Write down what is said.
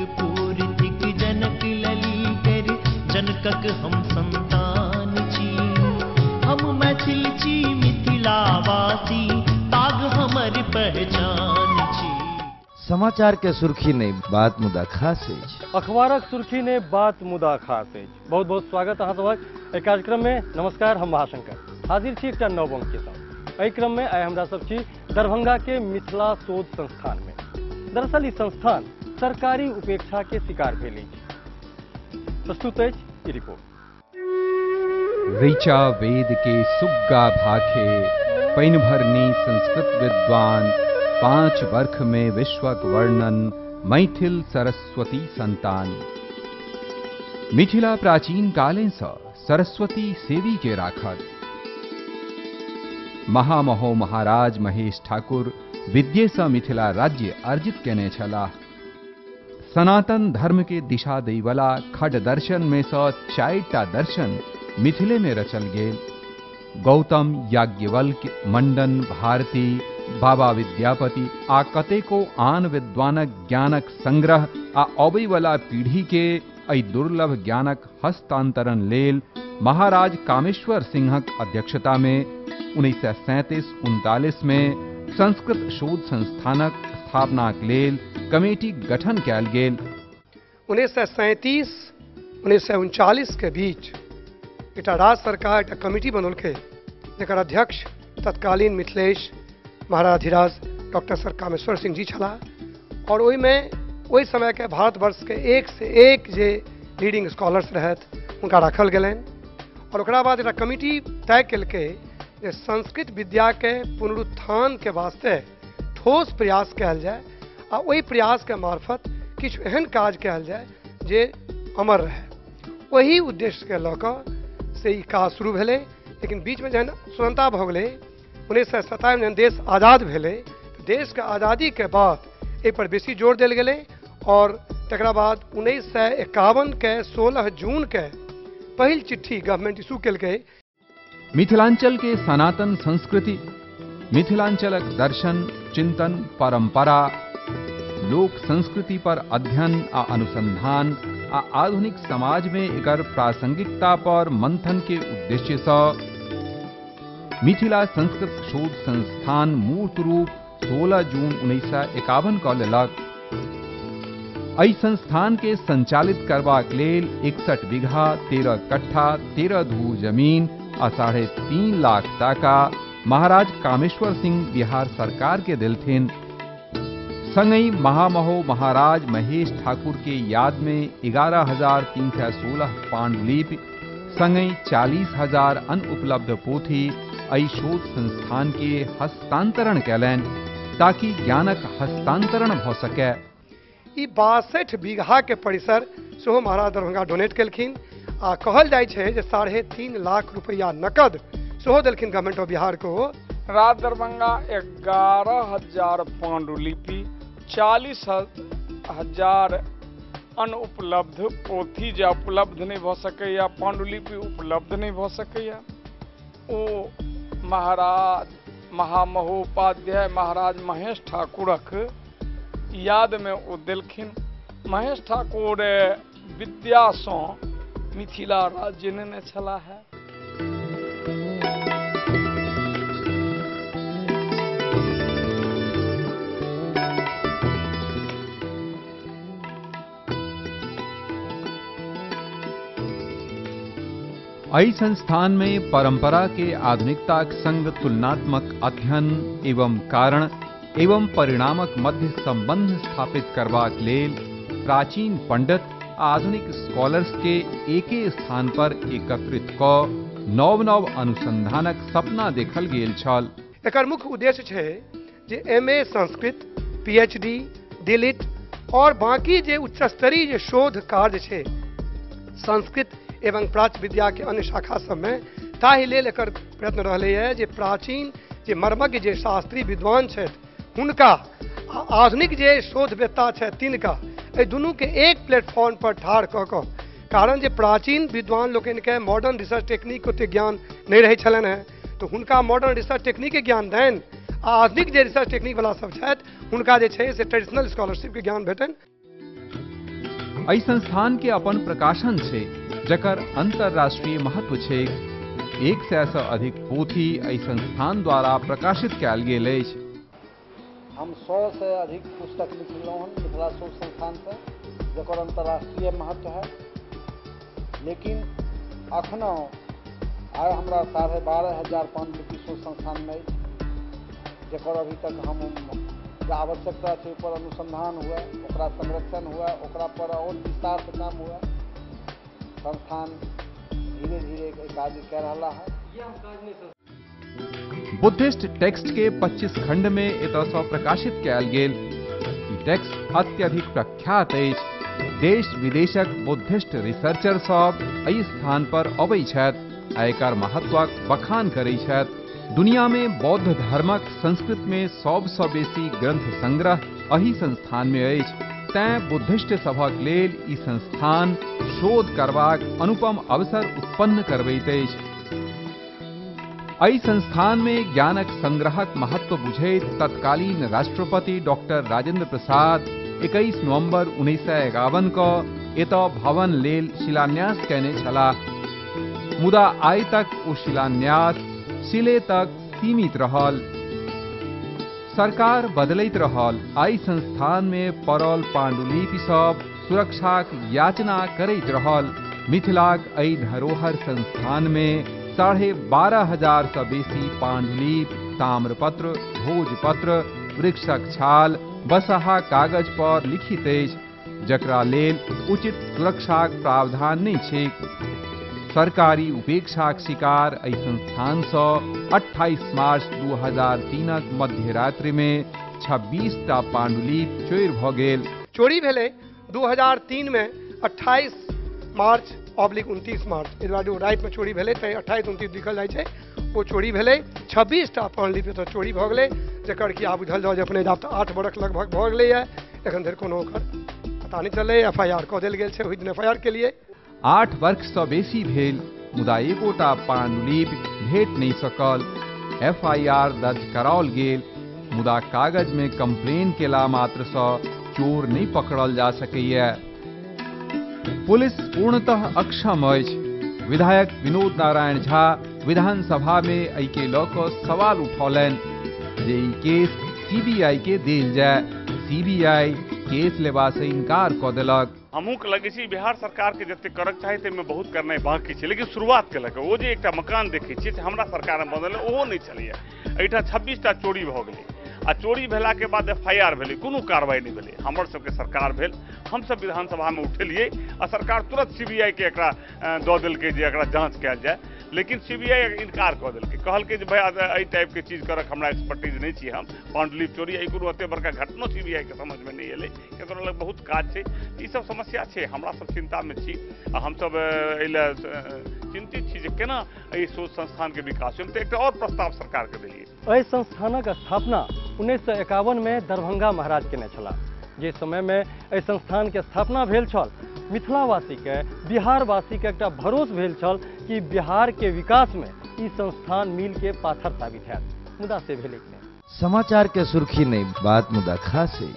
पूर्तिक जनक लली कर जनकक हम संतान छी, हम मैथिल छी मिथिलावासी, ताग हमर पहचान छी। समाचार के सुर्खी ने बात मुदा खास अछि, अखबारक सुर्खी ने बात मुदा खास अछि। बहुत बहुत स्वागत अहाँ सबक एहि कार्यक्रम में। नमस्कार, हम महाशंकर हाजिर छी एकटा नव अंक के साथ। एहि क्रम में आइ हमरा सब छी दरभंगा के मिथिला शोध संस्थान में। दरअसल ई संस्थान सरकारी उपेक्षा के शिकार भेल अछि। प्रस्तुत अछि ई रिपोर्ट। ऋचा वेद के सुग्गा भाखे, पैन भरनी संस्कृत विद्वान, 5 वर्ष में विश्वक वर्णन, मैथिल सरस्वती संतान। मिथिला प्राचीन काले से सरस्वती सेवी के राखत। महामहो महाराज महेश ठाकुर विद्ये से मिथिला राज्य अर्जित केने छलाह। सनातन धर्म के दिशा दैवला खड दर्शन में से 4टा दर्शन मिथिले में रचल गेल। गौतम, याज्ञवल्क्य, मंडन, भारती, बाबा विद्यापति आ कतेको आन विद्वानक ज्ञानक संग्रह आ अबै वाला पीढ़ी के एहि दुर्लभ ज्ञानक हस्तांतरण लेल महाराज कामेश्वर सिंहक अध्यक्षता में 1937-39 में संस्कृत शोध संस्थानक स्थापनाक लेल कमेटी गठन कयल गेल। 1937-1939 के बीच एकटा राज्य सरकार एकटा कमेटी बनौलकै, जेकर अध्यक्ष तत्कालीन मिथिलेश महाराधिराज डॉक्टर सर कामेश्वर सिंह जी छलाह। और ओहि समय के भारतवर्ष के एक से एक जे लीडिंग स्कॉलर्स रहत उनका रखल गेलनि। और ओकरा बाद एकटा कमिटी तय केलकै जे संस्कृत विद्या के पुनरुत्थान के वास्ते ठोस प्रयास कयल जाय आ ओहि प्रयास के मार्फत किछु एहन काज कयल जाय जे अमर रहे। वही उद्देश्य के लऽ कऽ से ई काज शुरू भेलै। लेकिन बीच में जहन स्वतंत्रता भऽ गेलै, 1957 में देश आजाद भेलै, देश के आज़ादी के बाद एहि पर बेसी जोर देल गेलै। और तकरा बाद 1951 के 16 जून के पहिल चिट्ठी गवर्नमेंट इशू केलकै। मिथिलांचल के सनातन संस्कृति, मिथिलांचलक दर्शन, चिंतन, परंपरा, लोक संस्कृति पर अध्ययन आ अनुसंधान आ आधुनिक समाज में एकर प्रासंगिकता पर मंथन के उद्देश्य से मिथिला संस्कृत शोध संस्थान मूर्त रूप 16 जून 1951 क लेलक। एहि संस्थान के संचालित करबाक लेल 61 बीघा 13 कट्ठा 13 धूर जमीन आ 3.5 लाख टाका महाराज कामेश्वर सिंह बिहार सरकार के देलथिन। संगहि महामहो महाराज महेश ठाकुर के याद में 11,316 पांडुलिपि संगहि 40,000 अनुपलब्ध पोथी एहि शोध संस्थान के हस्तांतरण कयलनि ताकि ज्ञानक हस्तांतरण भ सकै। ई 62 बीघा के परिसर सेहो महाराज दरभंगा डोनेट केलखिन आ कहल जाइ छै जे 3.5 लाख रुपया नकद सेहो देलखिन गवर्नमेंट ऑफ बिहार को। राज दरभंगा 11,000 पांडुलिपि, 40,000 अनुपलब्ध पोथी जे उपलब्ध नहीं भ सकैया, पांडुलिपि उपलब्ध नहीं भ सकैया, ओ महाराज महामहोपाध्याय महाराज महेश ठाकुरक याद में ओ देलखिन। महेश ठाकुर विद्या सँ मिथिला राज्य नेने छलाह है। एहि संस्थान में परंपरा के आधुनिकता संग तुलनात्मक अध्ययन एवं कारण एवं परिणामक मध्य संबंध स्थापित करबाक लेल प्राचीन पंडित आधुनिक स्कॉलर्स के एके स्थान पर एकत्रित क नव नव अनुसंधानक सपना देखल गेल छल। एकर मुख्य उद्देश्य छै जे MA संस्कृत, PhD, DLit और बाकी जे उच्च स्तरीय जे शोध कार्य छै संस्कृत एवं प्राच्य विद्या के अन्य शाखा सब में, ताहि लेल एकर प्रयत्न रहलै है जे प्राचीन जे मर्मज्ञ जे शास्त्री विद्वान छथि हुनका आधुनिक जे शोधवेत्ता छथि तिनका एहि दुनू के एक प्लेटफॉर्म पर ठाढ़ कऽ कऽ, कारण जे प्राचीन विद्वान लोकनि के मॉडर्न रिसर्च टेक्निक के ओते ज्ञान नहीं रहे छलनि हैं, तो हुनका मॉडर्न रिसर्च टेक्निक के ज्ञान देन, आधुनिक जे रिसर्च टेक्निक वाला सब छथि हुनका जे छै से ट्रेडिशनल स्कॉलरशिप के ज्ञान भेटन। एहि संस्थान के अपन प्रकाशन छै जकर अंतरराष्ट्रीय महत्व छै। 100 से अधिक पोथी एहि संस्थान द्वारा प्रकाशित कयल गेल अछि। हम 100 से अधिक पुस्तक लिखलहुँ हन मिथिला शोध संस्थान से, जकर अंतर्राष्ट्रीय महत्व है। लेकिन अखनो आइ हमरा 12,500 पांडुलिपि शोध संस्थान में जकर अभी तक हम आवश्यकता छै पर अनुसंधान हुआ, ओकरा संरक्षण हुआ, ओकरा पर और विस्तार से काम हुआ। संस्थान धीरे धीरे कार्य कर रहा है। बुद्धिस्ट टेक्स्ट के 25 खंड में एतऽ प्रकाशित कयल गेल। ई टेक्स्ट अत्यधिक प्रख्यात अछि। देश विदेशक बुद्धिस्ट रिसर्चर सब एहि स्थान पर अबै छथि आ एकर महत्वक बखान करै छथि। दुनिया में बौद्ध धर्मक संस्कृत में सबसँ बेसी ग्रंथ संग्रह एहि संस्थान में अछि। तें बुद्धिस्ट सभक लेल ई संस्थान शोध करबाक अनुपम अवसर उत्पन्न करबैत अछि। एहि संस्थान में ज्ञानक संग्रहक महत्व बुझैत तत्कालीन राष्ट्रपति डॉक्टर राजेंद्र प्रसाद 21 नवंबर 1951 को एतऽ भवन लेल शिलान्यास कयने छलाह। मुदा आइ तक ओ शिलान्यास शिले तक सीमित रहल। सरकार बदलैत रहल। आइ संस्थान में पड़ल पांडुलिपि सब सुरक्षाक याचना करैत रहल। मिथिलाक एहि धरोहर संस्थान में 12,500 से बेसी पांडुलिपि, ताम्रपत्र, भोजपत्र, वृक्षक छाल, बसहा कागज पर लिखित अछि, जकरा लेल उचित सुरक्षाक प्रावधान नहि छैक। सरकारी उपेक्षाक शिकार एहि संस्थान से 28 मार्च 2003 मध्य रात्रि में 26टा पांडुलिपि चोरी भ गेल। चोरी भेले 2003 में 28 मार्च ऑब्लिक 29 मार्च रात में चोरी भेले। 28-29 लिखल जाइ छै। वो चोरी भेले 26टा पांडुलिपि तो चोरी भ गेले, जकर कि आब बुझल जाओ जे अपने आप 8 बरख लगभग भ गेले है। एखन धरि कोनो ओकर पता नहीं चले। FIR कऽ देल गेल छै। ओहि दिन FIR के लिए 8 वर्ष से बेसी भेल, मुदा एकोटा पांडुलिपि भेट नहीं सकल। FIR दर्ज कराओल गेल, मुदा कागज में कंप्लेन केला मात्र से चोर नहीं पकड़ल जा सकैया। पुलिस पूर्णतः अक्षम अछि। विधायक विनोद नारायण झा विधानसभा में एहि के लऽ कऽ सवाल उठौलनि जे ई केस CBI के देल जाय। CBI केस लेबा से इनकार कऽ देलक। हमहूँ लगे छी बिहार सरकार के जते करक चाही ताहिमे बहुत करनाइ बाकी छै, लेकिन शुरुआत केलक। ओ जे एकटा मकान देखै छियै से हमरा सरकार में बनल ओहो नहीं छलैया। एहिठाम 26टा चोरी भऽ गेलै आ चोरी भेला के बाद FIR भेलै, कोनो कार्रवाई नहीं भेलै। हमर सबके सरकार भेल, हम सब विधानसभा में उठेलियै आ सरकार तुरंत CBI के एकरा दऽ देलकै जे एकरा जांच कयल जाय। लेकिन CBI इनकार कऽ देलकै, कहलकै जे भाई एहि टाइप के चीज करक हमरा एक्सपर्टीज नहीं छी। हम पांडुलिपि चोरी एहि कोनो एते बड़का घटनो CBI के समझ में नहीं एलै। एकरा लग बहुत काज छै। ई सब समस्या छै। हमरा सब चिंता में छी आ हम सब एहिला चिंतित छी जे केना एहि शोध संस्थान के विकास होय। तऽ एकटा और प्रस्ताव सरकार के देलियै। एहि संस्थानक स्थापना 1951 में दरभंगा महाराज केने छलाह। जे समय में एहि संस्थान के स्थापना भेल छल, मिथिलावासी के, बिहारवासी के एकटा भरोस भेल छल कि बिहार के विकास में ई संस्थान मील के पाथर साबित हैत। मुदा से भेलै कि नहि। समाचार के सुर्खी नहीं, बात मुदा खास है।